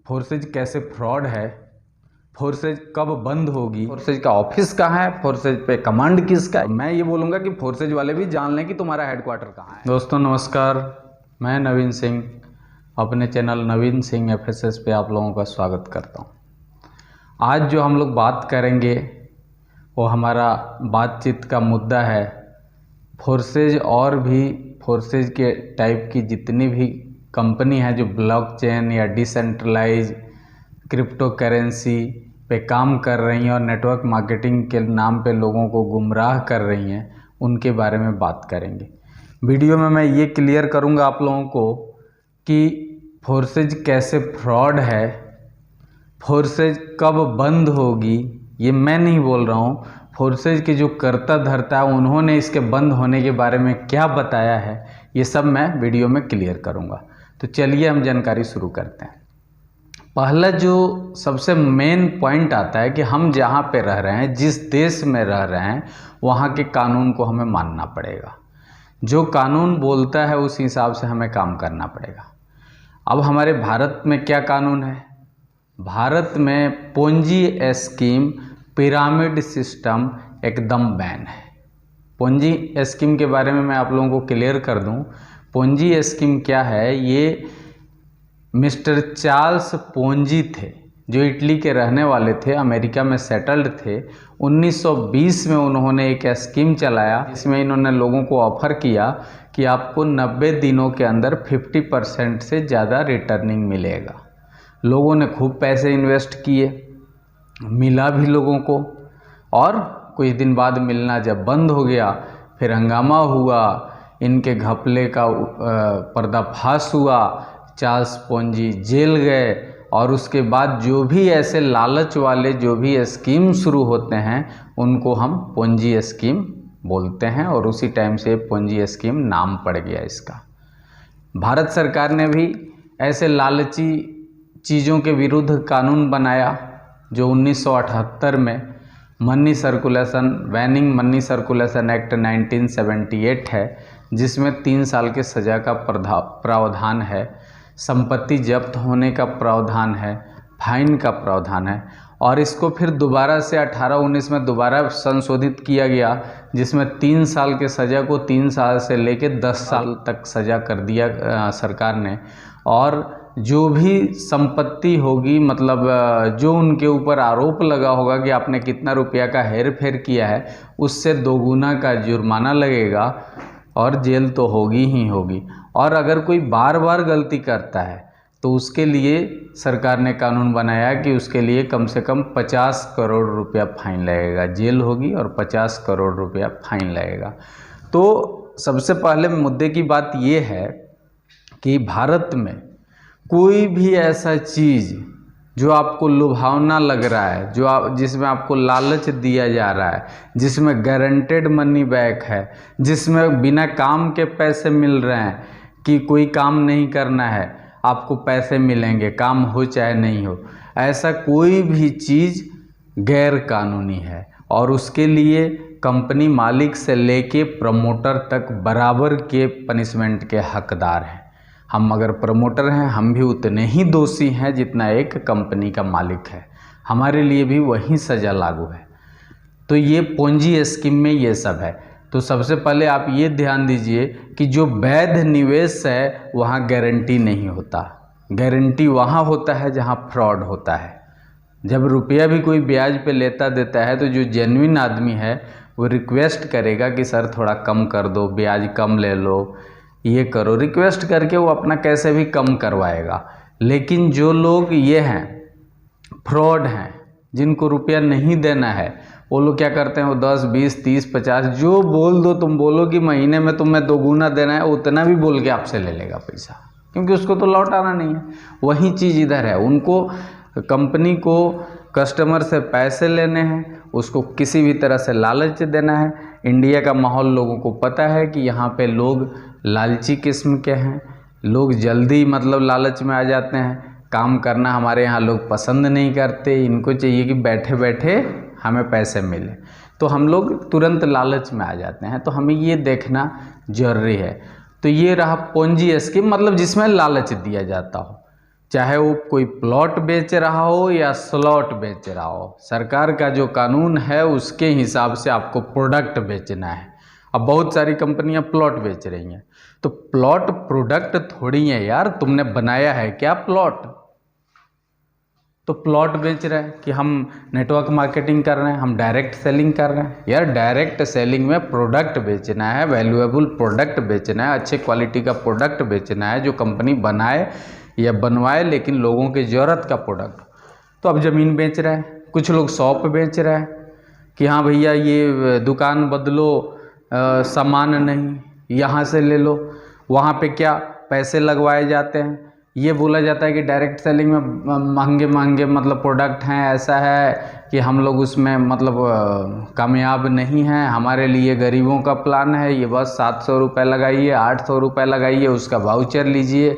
Forces कैसे fraud है, forces कब बंद होगी, फोर्सेज का ऑफिस कहाँ है, फोर्सेज पे कमांड किसका है। मैं ये बोलूँगा कि फोर्सेज वाले भी जान लें कि तुम्हारा हेडक्वार्टर कहाँ है। दोस्तों नमस्कार, मैं नवीन सिंह अपने चैनल नवीन सिंह FSS पे आप लोगों का स्वागत करता हूँ। आज जो हम लोग बात करेंगे वो हमारा बातचीत का मुद्दा है फोर्सेज और भी फोर्सेज के टाइप की जितनी भी कंपनी है जो ब्लॉकचेन या डिसेंट्रलाइज क्रिप्टो करेंसी पे काम कर रही हैं और नेटवर्क मार्केटिंग के नाम पे लोगों को गुमराह कर रही हैं, उनके बारे में बात करेंगे। वीडियो में मैं ये क्लियर करूँगा आप लोगों को कि फोर्सेज कैसे फ्रॉड है, फोर्सेज कब बंद होगी। ये मैं नहीं बोल रहा हूँ, फोर्सेज के जो कर्ता धर्ता है उन्होंने इसके बंद होने के बारे में क्या बताया है, ये सब मैं वीडियो में क्लियर करूँगा। तो चलिए हम जानकारी शुरू करते हैं। पहला जो सबसे मेन पॉइंट आता है कि हम जहाँ पे रह रहे हैं, जिस देश में रह रहे हैं, वहाँ के कानून को हमें मानना पड़ेगा। जो कानून बोलता है उस हिसाब से हमें काम करना पड़ेगा। अब हमारे भारत में क्या कानून है? भारत में पोंजी स्कीम, पिरामिड सिस्टम एकदम बैन है। पोंजी स्कीम के बारे में मैं आप लोगों को क्लियर कर दूं। पोंजी स्कीम क्या है? ये मिस्टर चार्ल्स पोंजी थे जो इटली के रहने वाले थे, अमेरिका में सेटल्ड थे। 1920 में उन्होंने एक स्कीम चलाया जिसमें इन्होंने लोगों को ऑफ़र किया कि आपको 90 दिनों के अंदर 50% से ज़्यादा रिटर्निंग मिलेगा। लोगों ने खूब पैसे इन्वेस्ट किए, मिला भी लोगों को, और कुछ दिन बाद मिलना जब बंद हो गया फिर हंगामा हुआ, इनके घपले का पर्दाफाश हुआ, चार्ल्स पोंजी जेल गए। और उसके बाद जो भी ऐसे लालच वाले जो भी स्कीम शुरू होते हैं उनको हम पोंजी स्कीम बोलते हैं, और उसी टाइम से पोंजी स्कीम नाम पड़ गया इसका। भारत सरकार ने भी ऐसे लालची चीज़ों के विरुद्ध कानून बनाया जो 1978 में money circulation banning money circulation act 1978 है, जिसमें 3 साल के सज़ा का प्रावधान है, संपत्ति जब्त होने का प्रावधान है, फाइन का प्रावधान है। और इसको फिर दोबारा से 18-19 में दोबारा संशोधित किया गया, जिसमें 3 साल के सज़ा को 3 साल से लेकर 10 साल तक सज़ा कर दिया सरकार ने। और जो भी संपत्ति होगी, मतलब जो उनके ऊपर आरोप लगा होगा कि आपने कितना रुपया का हेर फेर किया है, उससे 2 गुना का जुर्माना लगेगा और जेल तो होगी ही होगी। और अगर कोई बार बार गलती करता है तो उसके लिए सरकार ने कानून बनाया कि उसके लिए कम से कम 50 करोड़ रुपया फाइन लगेगा, जेल होगी और 50 करोड़ रुपया फाइन लगेगा। तो सबसे पहले मुद्दे की बात ये है कि भारत में कोई भी ऐसा चीज़ जो आपको लुभावना लग रहा है, जिसमें आपको लालच दिया जा रहा है, जिसमें गारंटेड मनी बैक है, जिसमें बिना काम के पैसे मिल रहे हैं कि कोई काम नहीं करना है आपको पैसे मिलेंगे, काम हो चाहे नहीं हो, ऐसा कोई भी चीज़ गैर कानूनी है। और उसके लिए कंपनी मालिक से लेके प्रमोटर तक बराबर के पनिशमेंट के हकदार हैं। हम अगर प्रमोटर हैं, हम भी उतने ही दोषी हैं जितना एक कंपनी का मालिक है, हमारे लिए भी वही सज़ा लागू है। तो ये पोंजी स्कीम में ये सब है। तो सबसे पहले आप ये ध्यान दीजिए कि जो वैध निवेश है वहाँ गारंटी नहीं होता। गारंटी वहाँ होता है जहाँ फ्रॉड होता है। जब रुपया भी कोई ब्याज पे लेता देता है तो जो जेन्युइन आदमी है वो रिक्वेस्ट करेगा कि सर थोड़ा कम कर दो, ब्याज कम ले लो, ये करो, रिक्वेस्ट करके वो अपना कैसे भी कम करवाएगा। लेकिन जो लोग ये हैं फ्रॉड हैं, जिनको रुपया नहीं देना है, वो लोग क्या करते हैं, वो 10, 20, 30, 50 जो बोल दो, तुम बोलो कि महीने में तुम्हें 2 गुना देना है, उतना भी बोल के आपसे ले लेगा पैसा, क्योंकि उसको तो लौटाना नहीं है। वही चीज़ इधर है, उनको कंपनी को कस्टमर से पैसे लेने हैं, उसको किसी भी तरह से लालच देना है। इंडिया का माहौल लोगों को पता है कि यहाँ पे लोग लालची किस्म के हैं, लोग जल्दी मतलब लालच में आ जाते हैं। काम करना हमारे यहाँ लोग पसंद नहीं करते, इनको चाहिए कि बैठे बैठे हमें पैसे मिले, तो हम लोग तुरंत लालच में आ जाते हैं। तो हमें ये देखना जरूरी है। तो ये रहा पोंजी स्कीम, मतलब जिसमें लालच दिया जाता हो। चाहे वो कोई प्लॉट बेच रहा हो या स्लॉट बेच रहा हो, सरकार का जो कानून है उसके हिसाब से आपको प्रोडक्ट बेचना है। अब बहुत सारी कंपनियां प्लॉट बेच रही हैं, तो प्लॉट प्रोडक्ट थोड़ी है यार, तुमने बनाया है क्या प्लॉट? तो प्लॉट बेच रहे हैं कि हम नेटवर्क मार्केटिंग कर रहे हैं, हम डायरेक्ट सेलिंग कर रहे हैं। यार डायरेक्ट सेलिंग में प्रोडक्ट बेचना है, वैल्यूएबल प्रोडक्ट बेचना है, अच्छे क्वालिटी का प्रोडक्ट बेचना है जो कंपनी बनाए या बनवाए लेकिन लोगों की ज़रूरत का प्रोडक्ट। तो अब ज़मीन बेच रहे हैं, कुछ लोग शॉप बेच रहे हैं कि हाँ भैया ये दुकान बदलो, सामान नहीं यहाँ से ले लो। वहाँ पे क्या पैसे लगवाए जाते हैं, ये बोला जाता है कि डायरेक्ट सेलिंग में महंगे महंगे मतलब प्रोडक्ट हैं, ऐसा है कि हम लोग उसमें मतलब कामयाब नहीं हैं, हमारे लिए गरीबों का प्लान है, ये बस 700 रुपये लगाइए, 800 रुपये लगाइए, उसका वाउचर लीजिए।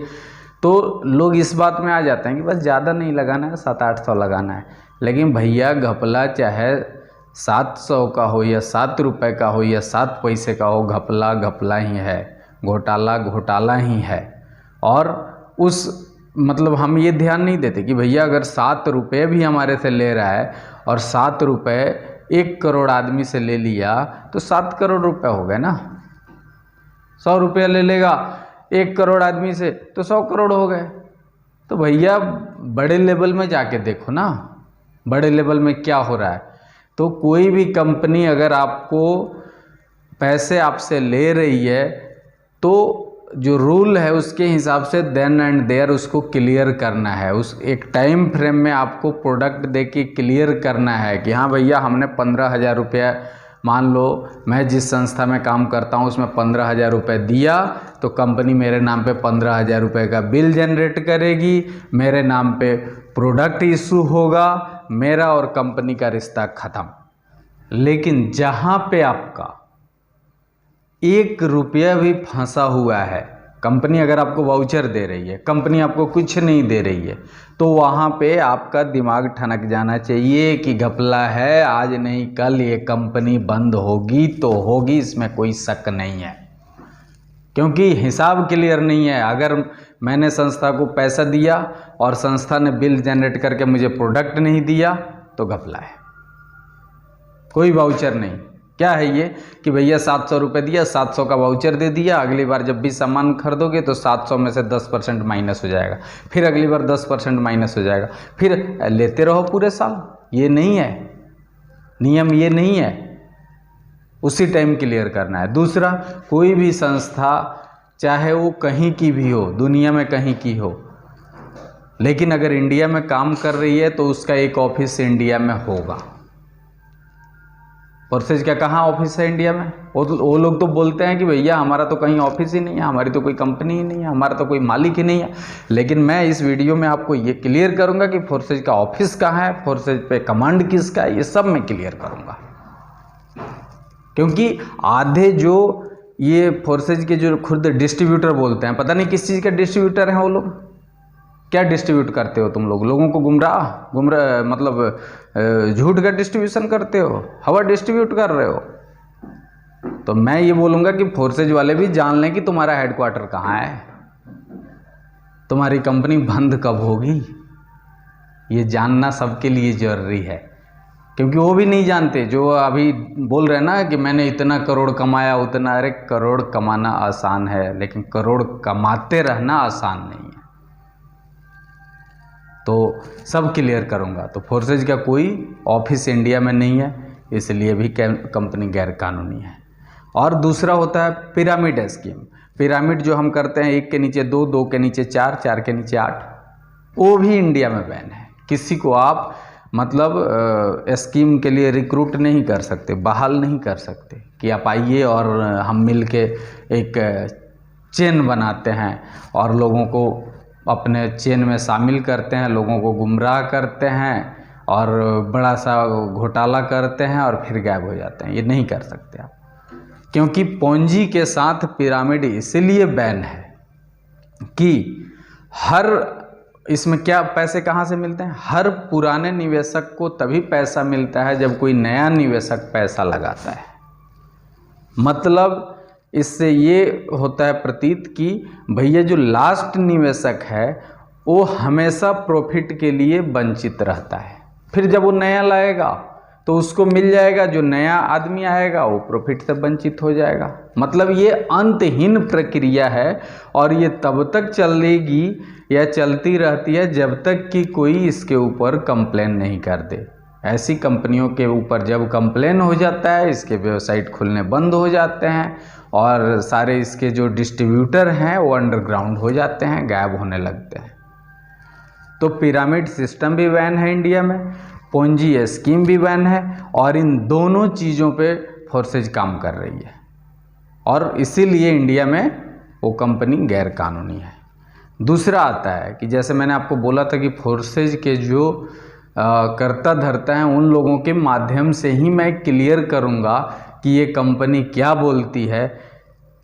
तो लोग इस बात में आ जाते हैं कि बस ज़्यादा नहीं लगाना है, 700-800 लगाना है। लेकिन भैया घपला चाहे 700 का हो या 7 रुपये का हो या 7 पैसे का हो, घपला घपला ही है, घोटाला घोटाला ही है। और उस मतलब हम ये ध्यान नहीं देते कि भैया अगर 7 रुपये भी हमारे से ले रहा है और 7 रुपये 1 करोड़ आदमी से ले लिया तो 7 करोड़ रुपये हो गए ना। 100 रुपये ले लेगा 1 करोड़ आदमी से तो 100 करोड़ हो गए। तो भैया बड़े लेवल में जाके देखो ना, बड़े लेवल में क्या हो रहा है। तो कोई भी कंपनी अगर आपको पैसे आपसे ले रही है तो जो रूल है उसके हिसाब से देन एंड देयर उसको क्लियर करना है। उस एक टाइम फ्रेम में आपको प्रोडक्ट दे के क्लियर करना है कि हाँ भैया हमने 15,000 रुपया, मान लो मैं जिस संस्था में काम करता हूँ उसमें 15,000 रुपये दिया तो कंपनी मेरे नाम पे 15,000 रुपये का बिल जनरेट करेगी, मेरे नाम पे प्रोडक्ट इशू होगा, मेरा और कंपनी का रिश्ता ख़त्म। लेकिन जहाँ पे आपका 1 रुपया भी फंसा हुआ है, कंपनी अगर आपको वाउचर दे रही है, कंपनी आपको कुछ नहीं दे रही है, तो वहाँ पे आपका दिमाग ठनक जाना चाहिए कि घपला है, आज नहीं कल ये कंपनी बंद होगी तो होगी, इसमें कोई शक नहीं है। क्योंकि हिसाब क्लियर नहीं है। अगर मैंने संस्था को पैसा दिया और संस्था ने बिल जनरेट करके मुझे प्रोडक्ट नहीं दिया तो घपला है, कोई वाउचर नहीं। क्या है ये कि भैया 700 रुपये दिया, 700 का वाउचर दे दिया, अगली बार जब भी सामान खरीदोगे तो 700 में से 10% माइनस हो जाएगा, फिर अगली बार 10% माइनस हो जाएगा, फिर लेते रहो पूरे साल। ये नहीं है नियम, ये नहीं है। उसी टाइम क्लियर करना है। दूसरा, कोई भी संस्था चाहे वो कहीं की भी हो, दुनिया में कहीं की हो, लेकिन अगर इंडिया में काम कर रही है तो उसका एक ऑफिस इंडिया में होगा। फोर्सेज का कहाँ ऑफिस है इंडिया में? वो लोग तो बोलते हैं कि भैया हमारा तो कहीं ऑफिस ही नहीं है, हमारी तो कोई कंपनी ही नहीं है, हमारा तो कोई मालिक ही नहीं है। लेकिन मैं इस वीडियो में आपको ये क्लियर करूंगा कि फोर्सेज का ऑफिस कहाँ है, फोर्सेज पे कमांड किसका है, ये सब मैं क्लियर करूंगा। क्योंकि आधे जो ये फोर्सेज के जो खुद डिस्ट्रीब्यूटर बोलते हैं, पता नहीं किस चीज़ के डिस्ट्रीब्यूटर हैं वो लोग। क्या डिस्ट्रीब्यूट करते हो तुम लोगों को गुमराह मतलब झूठ का डिस्ट्रीब्यूशन करते हो, हवा डिस्ट्रीब्यूट कर रहे हो। तो मैं ये बोलूँगा कि फोर्सेज वाले भी जान लें कि तुम्हारा हेडक्वार्टर कहाँ है, तुम्हारी कंपनी बंद कब होगी, ये जानना सबके लिए ज़रूरी है। क्योंकि वो भी नहीं जानते जो अभी बोल रहे हैं ना कि मैंने इतना करोड़ कमाया उतना। अरे करोड़ कमाना आसान है, लेकिन करोड़ कमाते रहना आसान नहीं है। तो सब क्लियर करूंगा। तो फोर्सेज का कोई ऑफिस इंडिया में नहीं है, इसलिए भी कंपनी गैर कानूनी है। और दूसरा होता है पिरामिड स्कीम। पिरामिड जो हम करते हैं 1 के नीचे 2, 2 के नीचे 4, 4 के नीचे 8, वो भी इंडिया में बैन है। किसी को आप मतलब स्कीम के लिए रिक्रूट नहीं कर सकते, बहाल नहीं कर सकते कि आप आइए और हम मिल के एक चेन बनाते हैं और लोगों को अपने चेन में शामिल करते हैं, लोगों को गुमराह करते हैं और बड़ा सा घोटाला करते हैं और फिर गायब हो जाते हैं। ये नहीं कर सकते आप, क्योंकि पूंजी के साथ पिरामिड इसलिए बैन है कि हर इसमें क्या पैसे कहाँ से मिलते हैं? हर पुराने निवेशक को तभी पैसा मिलता है जब कोई नया निवेशक पैसा लगाता है। मतलब इससे ये होता है प्रतीत कि भैया जो लास्ट निवेशक है वो हमेशा प्रॉफिट के लिए वंचित रहता है। फिर जब वो नया लाएगा तो उसको मिल जाएगा, जो नया आदमी आएगा वो प्रॉफिट से वंचित हो जाएगा। मतलब ये अंतहीन प्रक्रिया है और ये तब तक चलेगी या चलती रहती है जब तक कि कोई इसके ऊपर कंप्लेन नहीं कर दे। ऐसी कंपनियों के ऊपर जब कंप्लेन हो जाता है, इसके वेबसाइट खुलने बंद हो जाते हैं और सारे इसके जो डिस्ट्रीब्यूटर हैं वो अंडरग्राउंड हो जाते हैं, गायब होने लगते हैं। तो पिरामिड सिस्टम भी बैन है इंडिया में, पोंजी स्कीम भी बैन है और इन दोनों चीज़ों पे फोर्सेज काम कर रही है और इसीलिए इंडिया में वो कंपनी गैर कानूनी है। दूसरा आता है कि जैसे मैंने आपको बोला था कि फोर्सेज के जो कर्ता धर्ता हैं उन लोगों के माध्यम से ही मैं क्लियर करूँगा कि ये कंपनी क्या बोलती है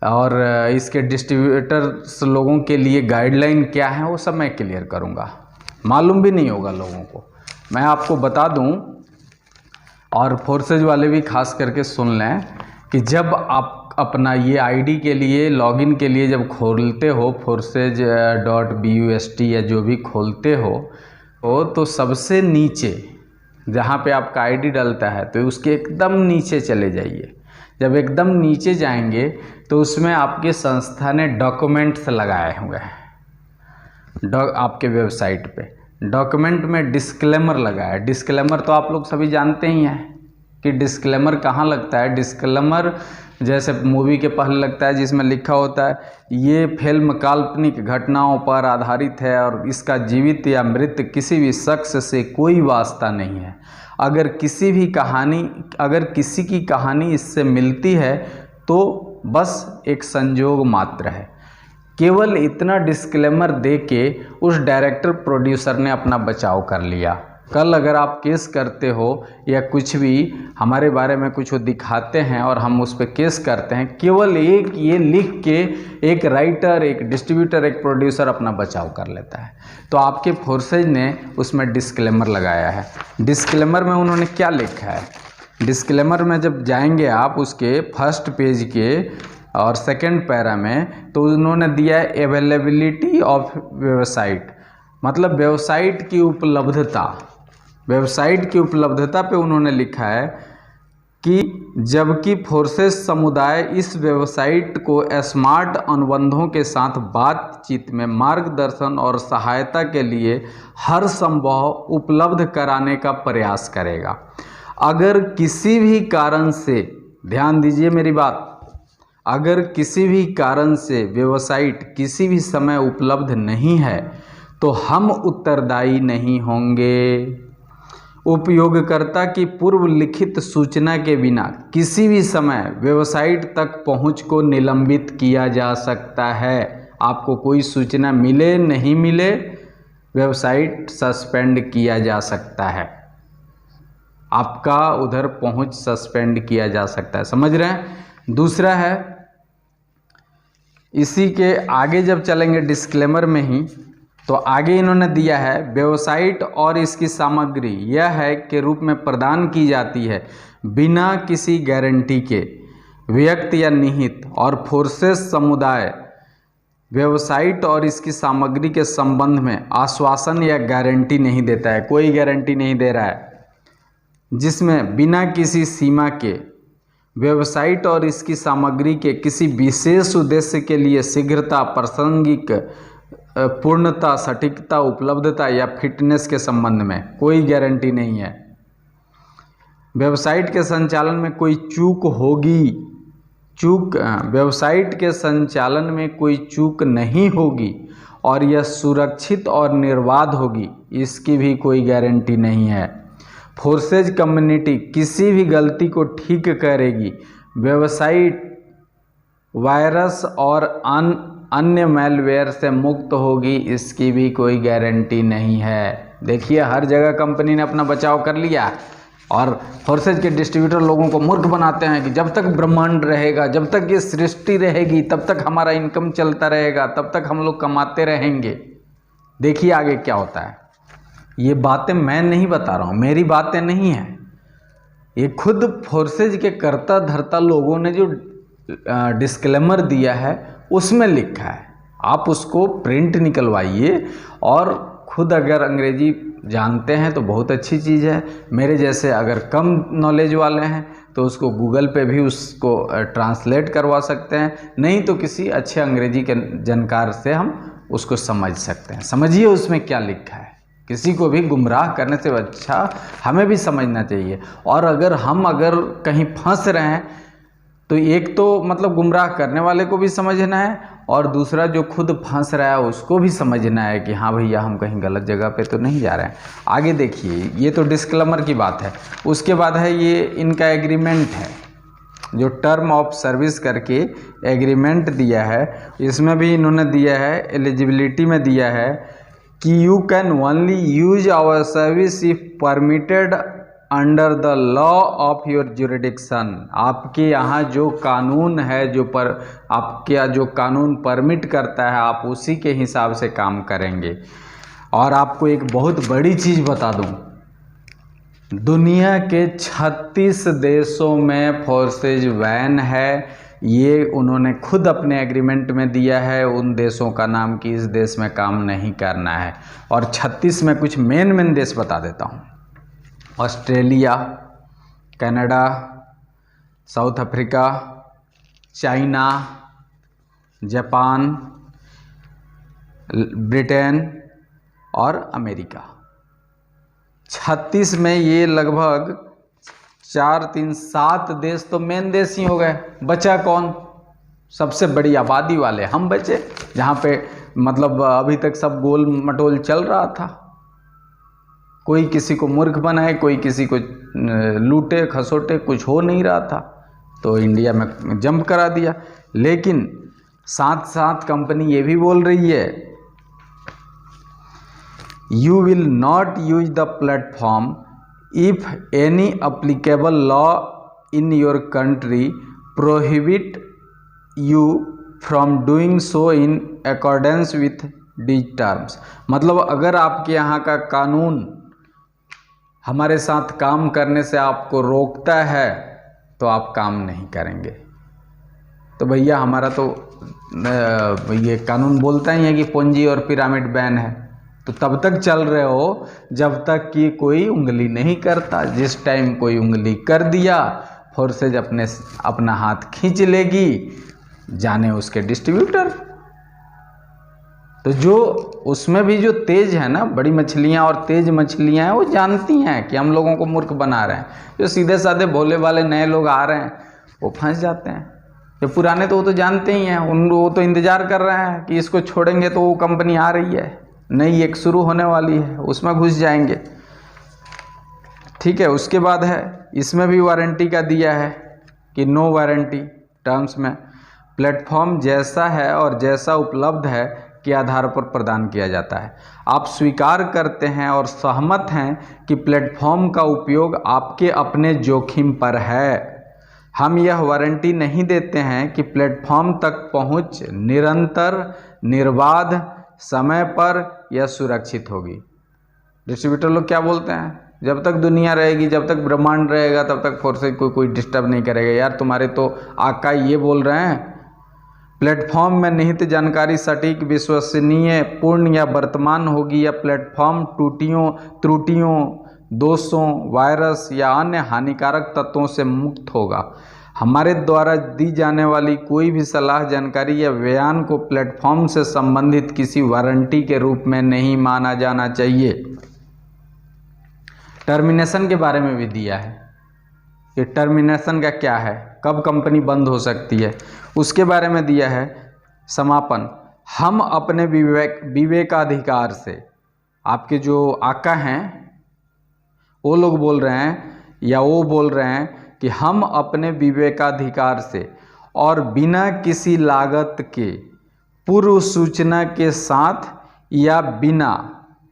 और इसके डिस्ट्रीब्यूटर्स लोगों के लिए गाइडलाइन क्या है, वो सब मैं क्लियर करूँगा। मालूम भी नहीं होगा लोगों को, मैं आपको बता दूं। और फोर्सेज वाले भी खास करके सुन लें कि जब आप अपना ये आईडी के लिए लॉगिन के लिए जब खोलते हो forces.bust या जो भी खोलते हो तो सबसे नीचे जहाँ पे आपका आईडी डलता है तो उसके एकदम नीचे चले जाइए। जब एकदम नीचे जाएंगे तो उसमें आपके संस्था ने डॉक्यूमेंट्स लगाए हुए हैं। आपके वेबसाइट पे डॉक्यूमेंट में डिस्क्लेमर लगा है। डिस्क्लेमर तो आप लोग सभी जानते ही हैं कि डिस्क्लेमर कहाँ लगता है। डिस्क्लेमर जैसे मूवी के पहले लगता है जिसमें लिखा होता है ये फिल्म काल्पनिक घटनाओं पर आधारित है और इसका जीवित या मृत किसी भी शख्स से कोई वास्ता नहीं है। अगर किसी की कहानी इससे मिलती है तो बस एक संजोग मात्र है। केवल इतना डिस्क्लेमर दे के उस डायरेक्टर प्रोड्यूसर ने अपना बचाव कर लिया। कल अगर आप केस करते हो या कुछ भी हमारे बारे में कुछ दिखाते हैं और हम उस पर केस करते हैं, केवल एक ये लिख के एक राइटर, एक डिस्ट्रीब्यूटर, एक प्रोड्यूसर अपना बचाव कर लेता है। तो आपके फोर्सेज ने उसमें डिस्क्लेमर लगाया है। डिस्क्लेमर में उन्होंने क्या लिखा है? डिस्क्लेमर में जब जाएंगे आप उसके फर्स्ट पेज के और सेकंड पैरा में तो उन्होंने दिया है अवेलेबिलिटी ऑफ वेबसाइट, मतलब वेबसाइट की उपलब्धता। वेबसाइट की उपलब्धता पे उन्होंने लिखा है कि जबकि फोर्सेस समुदाय इस वेबसाइट को स्मार्ट अनुबंधों के साथ बातचीत में मार्गदर्शन और सहायता के लिए हर संभव उपलब्ध कराने का प्रयास करेगा। अगर किसी भी कारण से, ध्यान दीजिए मेरी बात, अगर किसी भी कारण से वेबसाइट किसी भी समय उपलब्ध नहीं है तो हम उत्तरदायी नहीं होंगे। उपयोगकर्ता की पूर्व लिखित सूचना के बिना किसी भी समय वेबसाइट तक पहुंच को निलंबित किया जा सकता है। आपको कोई सूचना मिले नहीं मिले, वेबसाइट सस्पेंड किया जा सकता है, आपका उधर पहुंच सस्पेंड किया जा सकता है। समझ रहे हैं? दूसरा है, इसी के आगे जब चलेंगे डिस्क्लेमर में ही तो आगे इन्होंने दिया है वेबसाइट और इसकी सामग्री यह है के रूप में प्रदान की जाती है बिना किसी गारंटी के व्यक्ति या निहित, और फोर्सेस समुदाय वेबसाइट और इसकी सामग्री के संबंध में आश्वासन या गारंटी नहीं देता है। कोई गारंटी नहीं दे रहा है जिसमें बिना किसी सीमा के वेबसाइट और इसकी सामग्री के किसी विशेष उद्देश्य के लिए शीघ्रता, प्रासंगिक, पूर्णता, सटीकता, उपलब्धता या फिटनेस के संबंध में कोई गारंटी नहीं है। वेबसाइट के संचालन में कोई चूक होगी, वेबसाइट के संचालन में कोई चूक नहीं होगी और यह सुरक्षित और निर्बाध होगी, इसकी भी कोई गारंटी नहीं है। फोर्सेज कम्युनिटी किसी भी गलती को ठीक करेगी। वेबसाइट वायरस और अन्य मैलवेयर से मुक्त होगी, इसकी भी कोई गारंटी नहीं है। देखिए, हर जगह कंपनी ने अपना बचाव कर लिया और फोर्सेज के डिस्ट्रीब्यूटर लोगों को मूर्ख बनाते हैं कि जब तक ब्रह्मांड रहेगा, जब तक ये सृष्टि रहेगी, तब तक हमारा इनकम चलता रहेगा, तब तक हम लोग कमाते रहेंगे। देखिए आगे क्या होता है। ये बातें मैं नहीं बता रहा हूँ, मेरी बातें नहीं हैं, ये खुद फोर्सेज के कर्ता धर्ता लोगों ने जो डिस्क्लेमर दिया है उसमें लिखा है। आप उसको प्रिंट निकलवाइए, और खुद अगर अंग्रेजी जानते हैं तो बहुत अच्छी चीज़ है। मेरे जैसे अगर कम नॉलेज वाले हैं तो उसको गूगल पे भी उसको ट्रांसलेट करवा सकते हैं, नहीं तो किसी अच्छे अंग्रेजी के जानकार से हम उसको समझ सकते हैं। समझिए उसमें क्या लिखा है। किसी को भी गुमराह करने से अच्छा हमें भी समझना चाहिए। और अगर कहीं फंस रहे हैं तो एक तो मतलब गुमराह करने वाले को भी समझना है, और दूसरा जो खुद फंस रहा है उसको भी समझना है कि हाँ भैया हम कहीं गलत जगह पे तो नहीं जा रहे हैं। आगे देखिए, ये तो डिस्क्लेमर की बात है। उसके बाद है ये इनका एग्रीमेंट है, जो टर्म ऑफ सर्विस करके एग्रीमेंट दिया है। इसमें भी इन्होंने दिया है, एलिजिबिलिटी में दिया है कि you can only use our service if permitted under the law of your jurisdiction. आपके यहाँ जो कानून है, आपके यहाँ जो कानून परमिट करता है, आप उसी के हिसाब से काम करेंगे। और आपको एक बहुत बड़ी चीज़ बता दूं, दुनिया के 36 देशों में फोर्सेज बैन है। ये उन्होंने खुद अपने एग्रीमेंट में दिया है उन देशों का नाम कि इस देश में काम नहीं करना है। और 36 में कुछ मेन देश बता देता हूँ। Australia, Canada, south Africa, China, Japan, Britain और अमेरिका। 36 में ये लगभग 4, 3, 7 देश तो मेन देश ही हो गए। बचा कौन? सबसे बड़ी आबादी वाले हम बचे, जहाँ पे मतलब अभी तक सब गोल मटोल चल रहा था। कोई किसी को मूर्ख बनाए, कोई किसी को लूटे खसोटे, कुछ हो नहीं रहा था, तो इंडिया में जंप करा दिया। लेकिन साथ साथ कंपनी ये भी बोल रही है, you will not use the platform if any applicable law in your country prohibit you from doing so in accordance with these terms. मतलब अगर आपके यहाँ का कानून हमारे साथ काम करने से आपको रोकता है तो आप काम नहीं करेंगे। तो भैया हमारा तो ये कानून बोलता ही है कि पूंजी और पिरामिड बैन है, तो तब तक चल रहे हो जब तक कि कोई उंगली नहीं करता। जिस टाइम कोई उंगली कर दिया, फोर्सेज अपना हाथ खींच लेगी, जाने उसके डिस्ट्रीब्यूटर। तो जो उसमें भी जो तेज है ना, बड़ी मछलियाँ और तेज मछलियाँ हैं, वो जानती हैं कि हम लोगों को मूर्ख बना रहे हैं। जो सीधे साधे भोले वाले नए लोग आ रहे हैं वो फंस जाते हैं। जो पुराने तो वो तो जानते ही हैं, वो तो इंतज़ार कर रहे हैं कि इसको छोड़ेंगे तो वो कंपनी आ रही है, नई एक शुरू होने वाली है, उसमें घुस जाएंगे। ठीक है। उसके बाद है इसमें भी वारंटी का दिया है कि नो वारंटी टर्म्स में प्लेटफॉर्म जैसा है और जैसा उपलब्ध है के आधार पर प्रदान किया जाता है। आप स्वीकार करते हैं और सहमत हैं कि प्लेटफॉर्म का उपयोग आपके अपने जोखिम पर है। हम यह वारंटी नहीं देते हैं कि प्लेटफॉर्म तक पहुंच निरंतर, निर्बाध, समय पर या सुरक्षित होगी। डिस्ट्रीब्यूटर लोग क्या बोलते हैं, जब तक दुनिया रहेगी, जब तक ब्रह्मांड रहेगा, तब तक फोर्सेज को कोई डिस्टर्ब नहीं करेगा। यार तुम्हारे तो आका ये बोल रहे हैं, प्लेटफॉर्म में निहित जानकारी सटीक, विश्वसनीय, पूर्ण या वर्तमान होगी, या प्लेटफॉर्म त्रुटियों, दोषों, वायरस या अन्य हानिकारक तत्वों से मुक्त होगा। हमारे द्वारा दी जाने वाली कोई भी सलाह, जानकारी या बयान को प्लेटफॉर्म से संबंधित किसी वारंटी के रूप में नहीं माना जाना चाहिए। टर्मिनेशन के बारे में भी दिया है कि टर्मिनेशन का क्या है, कब कंपनी बंद हो सकती है, उसके बारे में दिया है। समापन, हम अपने विवेकाधिकार से, आपके जो आका हैं वो लोग बोल रहे हैं या वो बोल रहे हैं कि हम अपने विवेकाधिकार से और बिना किसी लागत के पूर्व सूचना के साथ या बिना,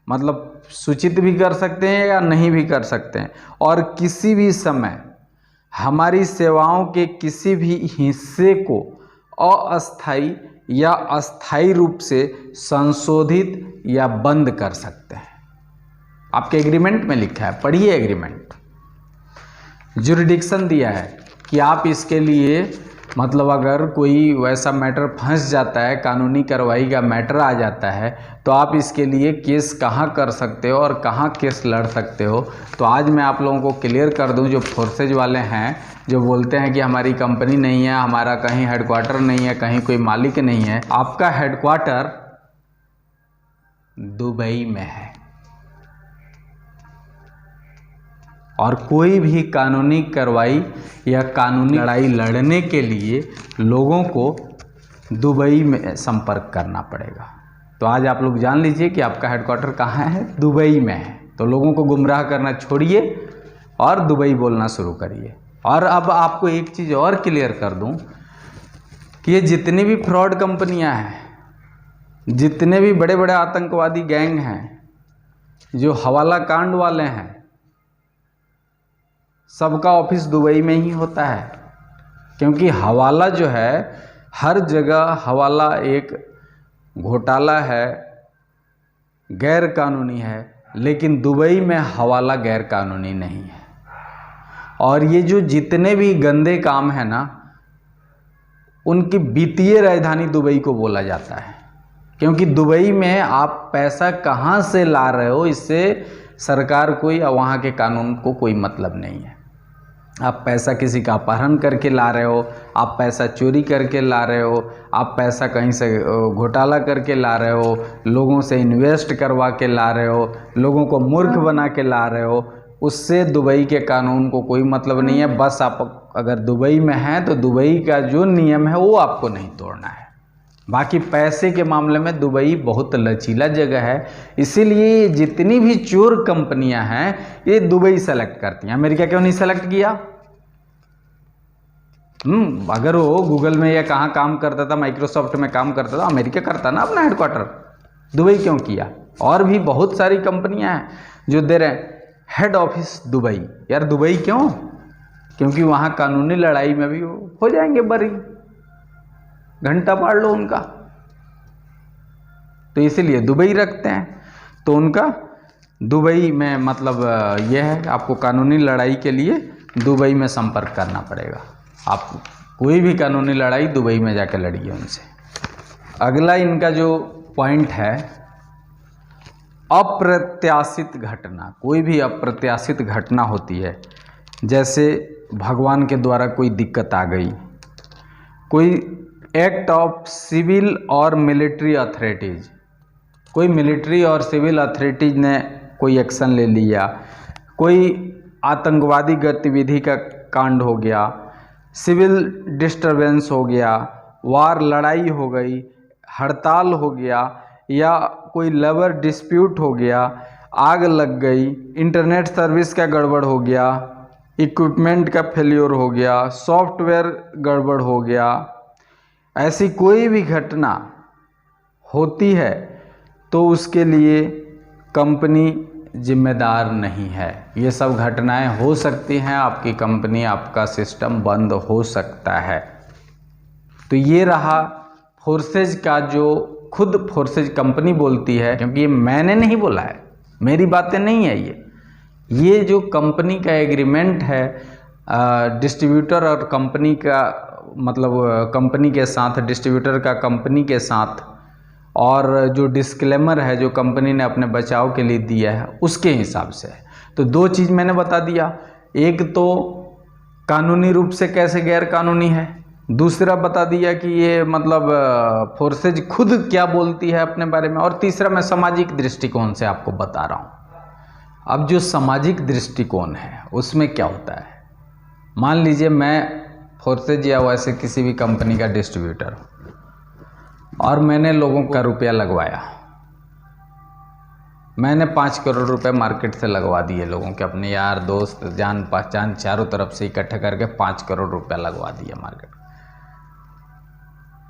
मतलब सूचित भी कर सकते हैं या नहीं भी कर सकते हैं, और किसी भी समय हमारी सेवाओं के किसी भी हिस्से को अस्थायी या अस्थायी रूप से संशोधित या बंद कर सकते हैं। आपके एग्रीमेंट में लिखा है, पढ़िए एग्रीमेंट। जुरिडिक्शन दिया है कि आप इसके लिए मतलब अगर कोई वैसा मैटर फंस जाता है, कानूनी कार्रवाई का मैटर आ जाता है, तो आप इसके लिए केस कहाँ कर सकते हो और कहाँ केस लड़ सकते हो। तो आज मैं आप लोगों को क्लियर कर दूं, जो फोर्सेज वाले हैं, जो बोलते हैं कि हमारी कंपनी नहीं है, हमारा कहीं हेडक्वार्टर नहीं है, कहीं कोई मालिक नहीं है। आपका हेडक्वार्टर दुबई में है और कोई भी कानूनी कार्रवाई या कानूनी लड़ाई लड़ने के लिए लोगों को दुबई में संपर्क करना पड़ेगा। तो आज आप लोग जान लीजिए कि आपका हेडक्वार्टर कहाँ है, दुबई में है। तो लोगों को गुमराह करना छोड़िए और दुबई बोलना शुरू करिए। और अब आपको एक चीज़ और क्लियर कर दूं कि ये जितनी भी फ्रॉड कंपनियां हैं, जितने भी बड़े बड़े आतंकवादी गैंग हैं, जो हवाला कांड वाले हैं, सबका ऑफिस दुबई में ही होता है। क्योंकि हवाला जो है, हर जगह हवाला एक घोटाला है, गैर कानूनी है, लेकिन दुबई में हवाला गैर कानूनी नहीं है। और ये जो जितने भी गंदे काम है ना, उनकी वित्तीय राजधानी दुबई को बोला जाता है। क्योंकि दुबई में आप पैसा कहाँ से ला रहे हो, इससे सरकार को या वहाँ के कानून को कोई मतलब नहीं है। आप पैसा किसी का अपहरण करके ला रहे हो, आप पैसा चोरी करके ला रहे हो, आप पैसा कहीं से घोटाला करके ला रहे हो, लोगों से इन्वेस्ट करवा के ला रहे हो, लोगों को मूर्ख बना के ला रहे हो, उससे दुबई के कानून को कोई मतलब नहीं है। बस आप अगर दुबई में हैं तो दुबई का जो नियम है वो आपको नहीं तोड़ना है। बाकी पैसे के मामले में दुबई बहुत लचीला जगह है, इसीलिए जितनी भी चोर कंपनियां हैं ये दुबई सेलेक्ट करती हैं। अमेरिका क्यों नहीं सेलेक्ट किया? अगर वो गूगल में या कहाँ काम करता था, माइक्रोसॉफ्ट में काम करता था, अमेरिका करता ना अपना हेडक्वार्टर, दुबई क्यों किया? और भी बहुत सारी कंपनियां हैं जो दे रहे हैं हेड ऑफिस दुबई। यार दुबई क्यों? क्योंकि वहाँ कानूनी लड़ाई में भी हो जाएंगे बरी, घंटा मार लो उनका, तो इसीलिए दुबई रखते हैं। तो उनका दुबई में मतलब यह है, आपको कानूनी लड़ाई के लिए दुबई में संपर्क करना पड़ेगा। आप कोई भी कानूनी लड़ाई दुबई में जाकर लड़िए उनसे। अगला इनका जो पॉइंट है, अप्रत्याशित घटना। कोई भी अप्रत्याशित घटना होती है, जैसे भगवान के द्वारा कोई दिक्कत आ गई, कोई एक्ट ऑफ सिविल और मिलिट्री अथॉरिटीज, कोई मिलिट्री और सिविल अथॉरिटीज ने कोई एक्शन ले लिया, कोई आतंकवादी गतिविधि का कांड हो गया, सिविल डिस्टरबेंस हो गया, वार लड़ाई हो गई, हड़ताल हो गया, या कोई लेबर डिस्प्यूट हो गया, आग लग गई, इंटरनेट सर्विस का गड़बड़ हो गया, इक्विपमेंट का फेल्योर हो गया, सॉफ्टवेयर गड़बड़ हो गया, ऐसी कोई भी घटना होती है तो उसके लिए कंपनी जिम्मेदार नहीं है। ये सब घटनाएं हो सकती हैं, आपकी कंपनी, आपका सिस्टम बंद हो सकता है। तो ये रहा फोर्सेज का, जो खुद फोर्सेज कंपनी बोलती है, क्योंकि ये मैंने नहीं बोला है, मेरी बातें नहीं है ये जो कंपनी का एग्रीमेंट है डिस्ट्रीब्यूटर और कंपनी का, मतलब कंपनी के साथ, डिस्ट्रीब्यूटर का कंपनी के साथ, और जो डिस्क्लेमर है जो कंपनी ने अपने बचाव के लिए दिया है उसके हिसाब से। तो दो चीज़ मैंने बता दिया, एक तो कानूनी रूप से कैसे गैर कानूनी है, दूसरा बता दिया कि ये मतलब फोर्सेज खुद क्या बोलती है अपने बारे में, और तीसरा मैं सामाजिक दृष्टिकोण से आपको बता रहा हूँ। अब जो सामाजिक दृष्टिकोण है उसमें क्या होता है, मान लीजिए मैं फोर्सेज या वैसे किसी भी कंपनी का डिस्ट्रीब्यूटर हूँ और मैंने लोगों का रुपया लगवाया, मैंने 5 करोड़ रुपए मार्केट से लगवा दिए, लोगों के अपने यार दोस्त जान पहचान चारों तरफ से इकट्ठे करके 5 करोड़ रुपया लगवा दिया मार्केट।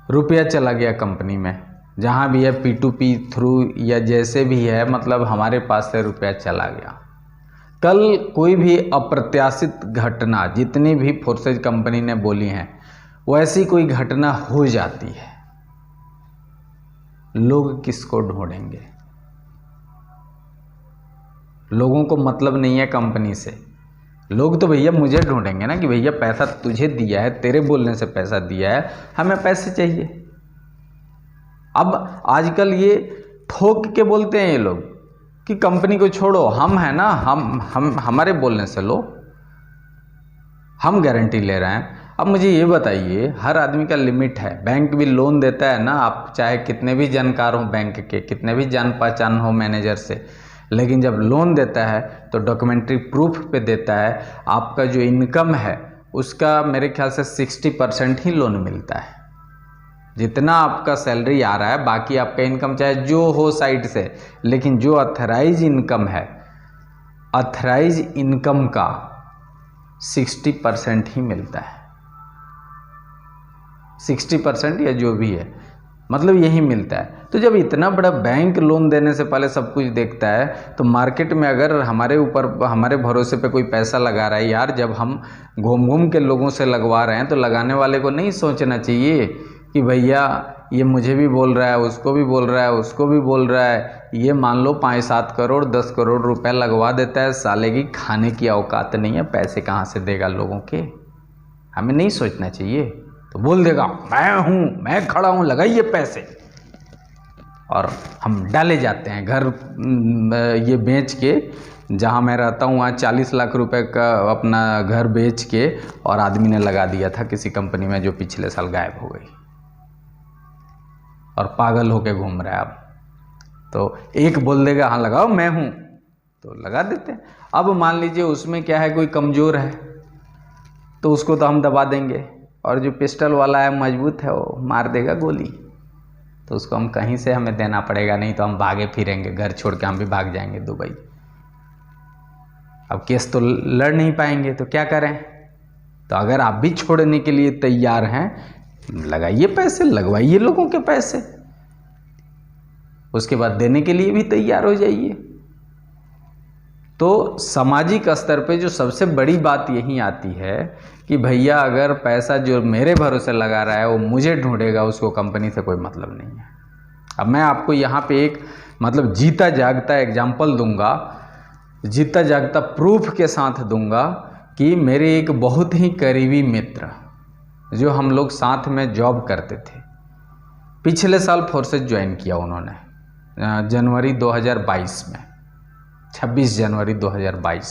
रुपया चला गया कंपनी में, जहाँ भी है P2P थ्रू या जैसे भी है, मतलब हमारे पास से रुपया चला गया। कल कोई भी अप्रत्याशित घटना, जितनी भी फोर्सेज कंपनी ने बोली हैं, वैसी कोई घटना हो जाती है, लोग किसको ढूंढेंगे? लोगों को मतलब नहीं है कंपनी से, लोग तो भैया मुझे ढूंढेंगे ना कि भैया पैसा तुझे दिया है, तेरे बोलने से पैसा दिया है, हमें पैसे चाहिए। अब आजकल ये ठोक के बोलते हैं ये लोग कि कंपनी को छोड़ो, हम है ना, हम हमारे बोलने से लो, हम गारंटी ले रहे हैं। अब मुझे ये बताइए, हर आदमी का लिमिट है, बैंक भी लोन देता है ना, आप चाहे कितने भी जानकार हो बैंक के, कितने भी जान पहचान हो मैनेजर से, लेकिन जब लोन देता है तो डॉक्यूमेंट्री प्रूफ पे देता है। आपका जो इनकम है उसका मेरे ख्याल से 60% ही लोन मिलता है। जितना आपका सैलरी आ रहा है, बाकी आपका इनकम चाहे जो हो साइड से, लेकिन जो अथराइज इनकम है, अथराइज इनकम का 60% ही मिलता है। 60% या जो भी है, मतलब यही मिलता है। तो जब इतना बड़ा बैंक लोन देने से पहले सब कुछ देखता है, तो मार्केट में अगर हमारे ऊपर, हमारे भरोसे पे कोई पैसा लगा रहा है, यार जब हम घूम घूम के लोगों से लगवा रहे हैं तो लगाने वाले को नहीं सोचना चाहिए कि भैया ये मुझे भी बोल रहा है, उसको भी बोल रहा है, उसको भी बोल रहा है, ये मान लो 5-7 करोड़ 10 करोड़ रुपए लगवा देता है, साले की खाने की औकात नहीं है, पैसे कहाँ से देगा लोगों के। हमें नहीं सोचना चाहिए। तो बोल देगा मैं हूँ, मैं खड़ा हूँ, लगाइए पैसे, और हम डाले जाते हैं। घर ये बेच के, जहाँ मैं रहता हूँ वहाँ 40 लाख रुपए का अपना घर बेच के, और आदमी ने लगा दिया था किसी कंपनी में जो पिछले साल गायब हो गई, और पागल होके घूम रहा है अब। तो एक बोल देगा हाँ लगाओ मैं हूँ, तो लगा देते हैं। अब मान लीजिए उसमें क्या है, कोई कमज़ोर है तो उसको तो हम दबा देंगे, और जो पिस्टल वाला है मजबूत है वो मार देगा गोली, तो उसको हम कहीं से हमें देना पड़ेगा, नहीं तो हम भागे फिरेंगे, घर छोड़ के हम भी भाग जाएंगे दुबई। अब केस तो लड़ नहीं पाएंगे, तो क्या करें। तो अगर आप भी छोड़ने के लिए तैयार हैं, लगाइए पैसे, लगवाइए लोगों के पैसे, उसके बाद देने के लिए भी तैयार हो जाइए। तो सामाजिक स्तर पे जो सबसे बड़ी बात यही आती है कि भैया अगर पैसा जो मेरे भरोसे लगा रहा है वो मुझे ढूंढेगा, उसको कंपनी से कोई मतलब नहीं है। अब मैं आपको यहाँ पे एक मतलब जीता जागता एग्जाम्पल दूंगा, जीता जागता प्रूफ के साथ दूंगा कि मेरे एक बहुत ही करीबी मित्र, जो हम लोग साथ में जॉब करते थे, पिछले साल फोर्सेज ज्वाइन किया उन्होंने जनवरी 2022 में, 26 जनवरी 2022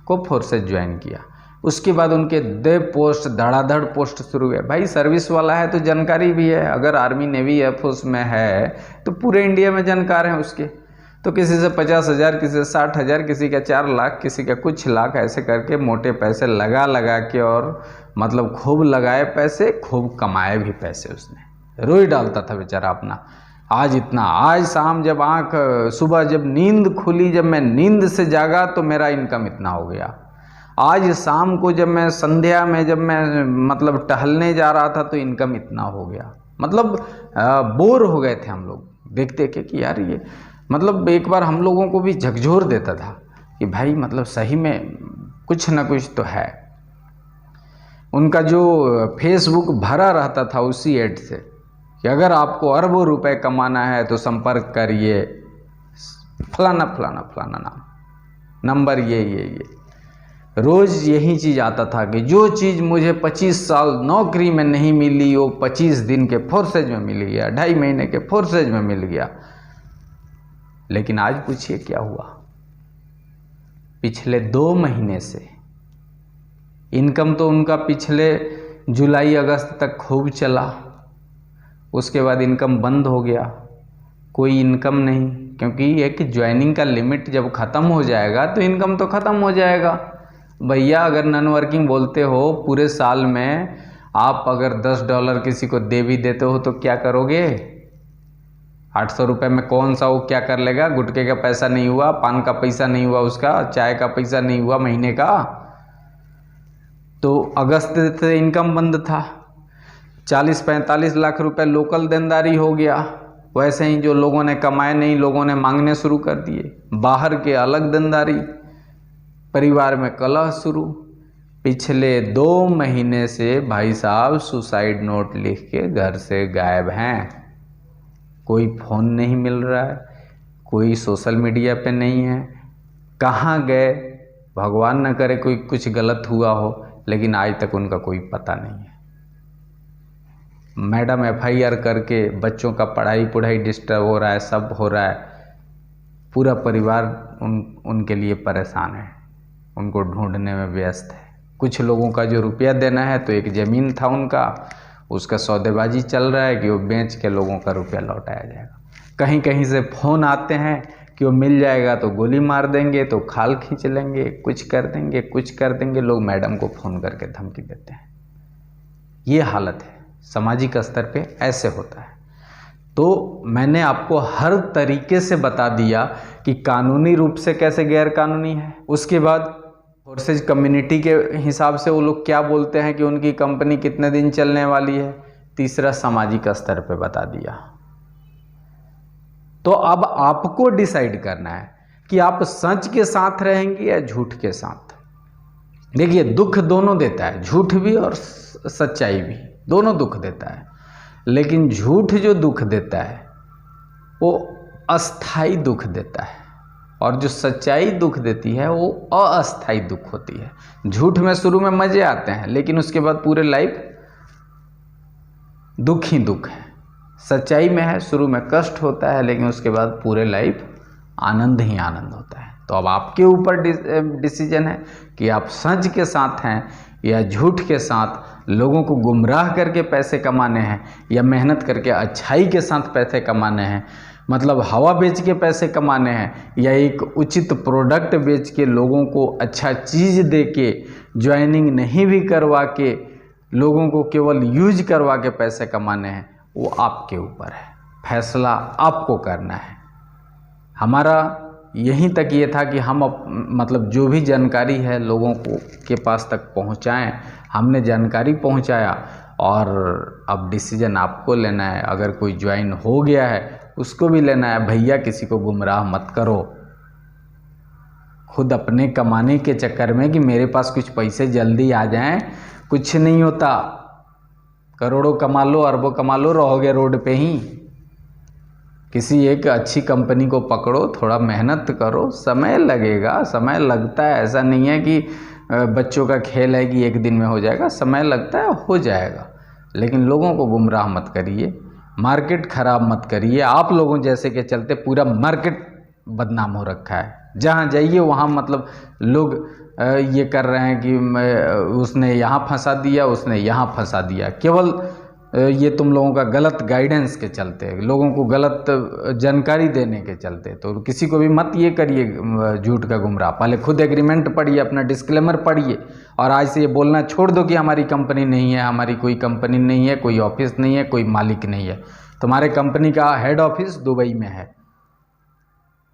को फोर्सेज ज्वाइन किया। उसके बाद उनके 2 पोस्ट धड़ाधड़ पोस्ट शुरू हुए। भाई सर्विस वाला है तो जानकारी भी है, अगर आर्मी नेवी एयरफोर्स में है तो पूरे इंडिया में जानकार हैं उसके। तो किसी से 50,000, किसी से 60,000, किसी का 4 लाख, किसी का कुछ लाख, ऐसे करके मोटे पैसे लगा लगा के, और मतलब खूब लगाए पैसे, खूब कमाए भी पैसे उसने, रोई डालता था बेचारा अपना। आज इतना, आज शाम जब सुबह जब नींद खुली, जब मैं नींद से जागा तो मेरा इनकम इतना हो गया। आज शाम को जब मैं संध्या में, जब मैं मतलब टहलने जा रहा था तो इनकम इतना हो गया। मतलब बोर हो गए थे हम लोग देख देख के कि यार ये, मतलब एक बार हम लोगों को भी झकझोर देता था कि भाई मतलब सही में कुछ ना कुछ तो है। उनका जो फेसबुक भरा रहता था उसी एड से कि अगर आपको अरबों रुपए कमाना है तो संपर्क करिए फलाना फलाना फलाना नाम, नंबर ये। रोज़ यही चीज़ आता था कि जो चीज़ मुझे 25 साल नौकरी में नहीं मिली वो 25 दिन के फोर्सेज में मिल गया, 2.5 महीने के फोर्सेज में मिल गया। लेकिन आज पूछिए क्या हुआ। पिछले 2 महीने से इनकम तो उनका पिछले जुलाई अगस्त तक खूब चला, उसके बाद इनकम बंद हो गया, कोई इनकम नहीं। क्योंकि एक ज्वाइनिंग का लिमिट जब ख़त्म हो जाएगा तो इनकम तो ख़त्म हो जाएगा। भैया अगर नॉन वर्किंग बोलते हो, पूरे साल में आप अगर $10 किसी को दे भी देते हो तो क्या करोगे? 800 रुपये में कौन सा वो क्या कर लेगा? गुटखे का पैसा नहीं हुआ, पान का पैसा नहीं हुआ, उसका चाय का पैसा नहीं हुआ महीने का। तो अगस्त से इनकम बंद था, 40-45 लाख रुपए लोकल देनदारी हो गया। वैसे ही जो लोगों ने कमाए नहीं, लोगों ने मांगने शुरू कर दिए, बाहर के अलग देनदारी, परिवार में कलह शुरू। पिछले 2 महीने से भाई साहब सुसाइड नोट लिख के घर से गायब हैं। कोई फ़ोन नहीं मिल रहा है, कोई सोशल मीडिया पे नहीं है, कहाँ गए भगवान न करे कोई कुछ गलत हुआ हो, लेकिन आज तक उनका कोई पता नहीं है। मैडम FIR करके बच्चों का पढ़ाई डिस्टर्ब हो रहा है, सब हो रहा है, पूरा परिवार उनके लिए परेशान है, उनको ढूंढने में व्यस्त है। कुछ लोगों का जो रुपया देना है, तो एक ज़मीन था उनका, उसका सौदेबाजी चल रहा है कि वो बेच के लोगों का रुपया लौटाया जाएगा। कहीं कहीं से फ़ोन आते हैं कि वो मिल जाएगा तो गोली मार देंगे, तो खाल खींच लेंगे, कुछ कर देंगे। लोग मैडम को फ़ोन करके धमकी देते हैं। ये हालत है, सामाजिक स्तर पे ऐसे होता है। तो मैंने आपको हर तरीके से बता दिया कि कानूनी रूप से कैसे गैर कानूनी है। उसके बाद फोर्सेज कम्युनिटी के हिसाब से वो लोग क्या बोलते हैं कि उनकी कंपनी कितने दिन चलने वाली है। तीसरा, सामाजिक स्तर पे बता दिया। तो अब आपको डिसाइड करना है कि आप सच के साथ रहेंगे या झूठ के साथ। देखिए, दुख दोनों देता है, झूठ भी और सच्चाई भी, दोनों दुख देता है। लेकिन झूठ जो दुख देता है वो अस्थाई दुख देता है, और जो सच्चाई दुख देती है वो अस्थाई दुख होती है। झूठ में शुरू में मजे आते हैं, लेकिन उसके बाद पूरे लाइफ दुख ही दुख है। सच्चाई में है, शुरू में कष्ट होता है, लेकिन उसके बाद पूरे लाइफ आनंद ही आनंद होता है। तो अब आपके ऊपर डिसीजन है कि आप सच के साथ हैं या झूठ के साथ। लोगों को गुमराह करके पैसे कमाने हैं या मेहनत करके अच्छाई के साथ पैसे कमाने हैं, मतलब हवा बेच के पैसे कमाने हैं, या एक उचित प्रोडक्ट बेच के लोगों को अच्छा चीज़ दे के, ज्वाइनिंग नहीं भी करवा के, लोगों को केवल यूज करवा के पैसे कमाने हैं, वो आपके ऊपर है। फैसला आपको करना है। हमारा यहीं तक ये था कि हम मतलब जो भी जानकारी है लोगों को के पास तक पहुंचाएं। हमने जानकारी पहुंचाया, और अब डिसीजन आपको लेना है। अगर कोई ज्वाइन हो गया है उसको भी लेना है। भैया, किसी को गुमराह मत करो। खुद अपने कमाने के चक्कर में कि मेरे पास कुछ पैसे जल्दी आ जाएं, कुछ नहीं होता। करोड़ों कमा लो, अरबों कमा लो, रहोगे रोड पे ही। किसी एक अच्छी कंपनी को पकड़ो, थोड़ा मेहनत करो, समय लगेगा, समय लगता है। ऐसा नहीं है कि बच्चों का खेल है कि एक दिन में हो जाएगा, समय लगता है, हो जाएगा। लेकिन लोगों को गुमराह मत करिए, मार्केट खराब मत करिए। आप लोगों जैसे के चलते पूरा मार्केट बदनाम हो रखा है। जहाँ जाइए वहाँ मतलब लोग ये कर रहे हैं कि उसने यहाँ फंसा दिया, उसने यहाँ फंसा दिया। केवल ये तुम लोगों का गलत गाइडेंस के चलते, लोगों को गलत जानकारी देने के चलते। तो किसी को भी मत ये करिए झूठ का गुमराह। पहले खुद एग्रीमेंट पढ़िए, अपना डिस्क्लेमर पढ़िए, और आज से ये बोलना छोड़ दो कि हमारी कंपनी नहीं है, हमारी कोई कंपनी नहीं है, कोई ऑफिस नहीं है, कोई मालिक नहीं है। तुम्हारे कंपनी का हेड ऑफिस दुबई में है।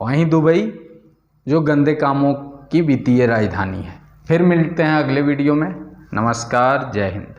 वहीं दुबई जो गंदे कामों की वित्तीय राजधानी है। फिर मिलते हैं अगले वीडियो में। नमस्कार, जय हिंद।